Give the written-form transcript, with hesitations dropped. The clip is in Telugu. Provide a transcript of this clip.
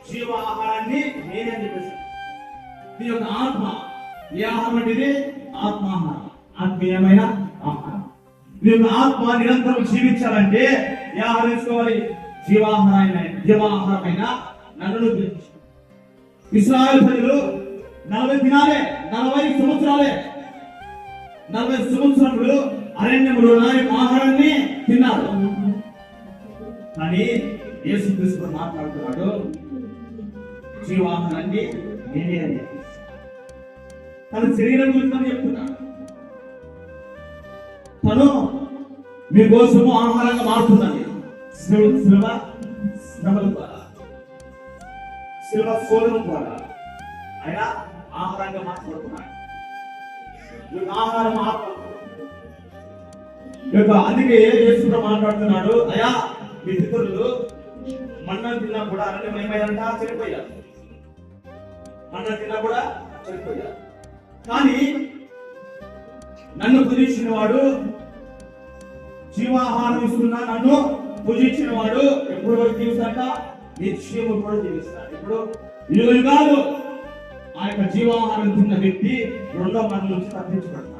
జీవ ఆహారాన్ని నేనే అని చెప్పేసి. ఈ యొక్క ఆత్మ ఏ ఆహారం అంటే ఇది ఆత్మాహారం, ఆత్మీయమైన ఆహారం. ఈ యొక్క ఆత్మ నిరంతరం జీవించాలంటే ఏ ఆహారం తీసుకోవాలి? జీవాహారమైన నన్ను గురించి. ఇశ్రాయేలు ప్రజలు 40 దినాలే 40 సంవత్సరములు అరణ్యములో నా యొక్క ఆహారాన్ని తిన్నారు. కానీ యేసుక్రీస్తు మాట్లాడుతున్నాడు, జీవాహారాన్ని నేనే అని. తన శరీరం గురించి చెప్తున్నాడు. తను మీకోసము ఆహారంగా మారుతుందని శ్రమల ద్వారా, శిల్వ సోదరం ద్వారా ఆయన ఆహారంగా మాట్లాడుతున్నాడు. ఆహారం ఆత్మ. అందుకే యేసు మాట్లాడుతున్నాడు, అయ్యా మీ పితరులు మన్నా తిన్నా కూడా అరణ్యం ఏమైందంట? చనిపోయారు. మన్నా తిన్నా కూడా చనిపోయారు. కానీ నన్ను పూజించిన వాడు, జీవాహారం ఇస్తున్నా నన్ను పూజించిన వాడు ఎప్పుడు వరకు జీవిస్తాట? నిశ్చయము కూడా జీవిస్తాడు. ఇప్పుడు యుగాలు ఆ యొక్క జీవాహారం తిన్న వ్యక్తి రెండో మరణం నుంచి తప్పించబడతాడు.